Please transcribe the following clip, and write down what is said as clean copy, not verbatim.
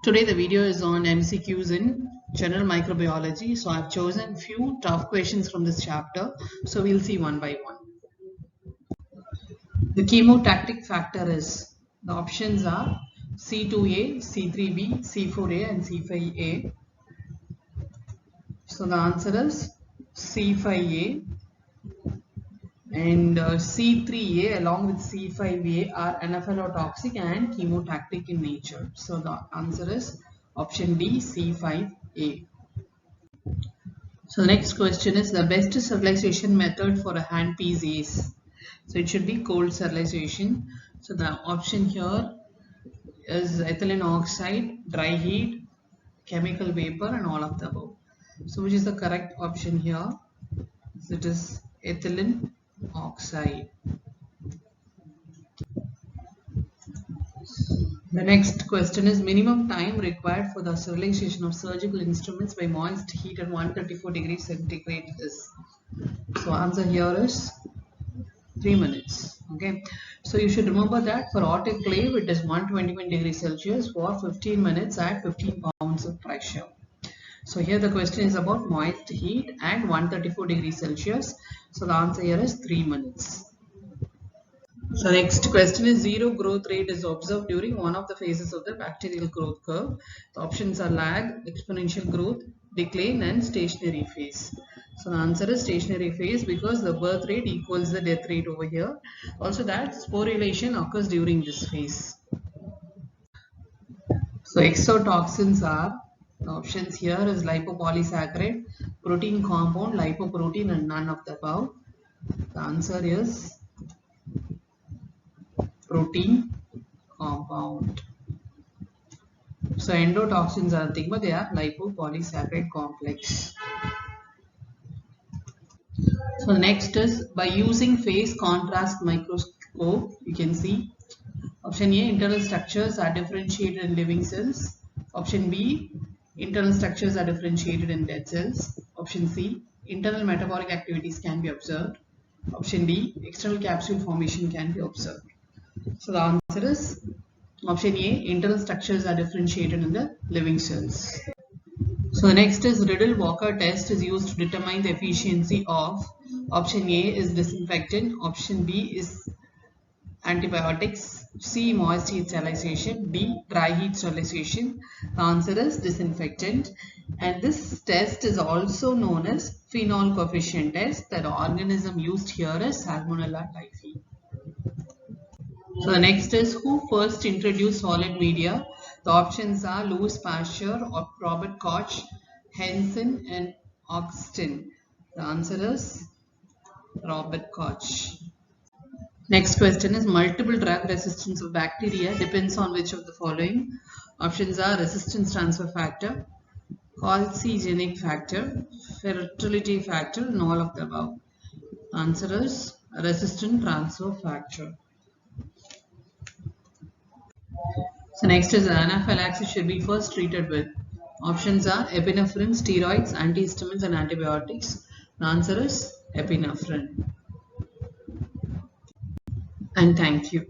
Today the video is on MCQs in general microbiology. So I've chosen few tough questions from this chapter. So we'll see one by one. The chemotactic factor is, the options are C2A, C3B, C4A and C5A. So the answer is C5A. And C3A along with C5A are anaphylatoxic and chemotactic in nature. So the answer is option D, C5A. So the next question is, the best sterilization method for a handpiece is? So it should be cold sterilization. So the option here is ethylene oxide, dry heat, chemical vapor and all of the above. So which is the correct option here? So it is ethylene oxide. The next question is, minimum time required for the sterilization of surgical instruments by moist heat at 134 degrees centigrade is? So answer here is 3 minutes. Okay, so you should remember that for autoclave it is 121 degrees Celsius for 15 minutes at 15 pounds of pressure. So here the question is about moist heat and 134 degrees Celsius. So the answer here is 3 minutes. So next question is, zero growth rate is observed during one of the phases of the bacterial growth curve. The options are lag, exponential growth, decline and stationary phase. So the answer is stationary phase because the birth rate equals the death rate over here. Also that sporulation occurs during this phase. So exotoxins are, the options here is lipopolysaccharide, protein compound, lipoprotein and none of the above. The answer is protein compound. So endotoxins are nothing but they are lipopolysaccharide complex. So next is, by using phase contrast microscope you can see, option A, internal structures are differentiated in living cells. Option B, internal structures are differentiated in dead cells. Option C, internal metabolic activities can be observed. Option D, external capsule formation can be observed. So the answer is option A, internal structures are differentiated in the living cells. So the next is, Riddle-Walker test is used to determine the efficiency of, option A is disinfectant, option B is antibiotics, C moist heat sterilization, D dry heat sterilization. The answer is disinfectant, and this test is also known as phenol coefficient test. The organism used here is Salmonella typhi. So the next is, who first introduced solid media? The options are Louis Pasteur or Robert Koch, Hensen and Ogston. The answer is Robert Koch. Next question is, multiple drug resistance of bacteria depends on which of the following? Options are resistance transfer factor, cholestogenic factor, fertility factor and all of the above. Answer is resistant transfer factor. So next is, anaphylaxis should be first treated with. Options are epinephrine, steroids, antihistamines and antibiotics. The answer is epinephrine. And thank you.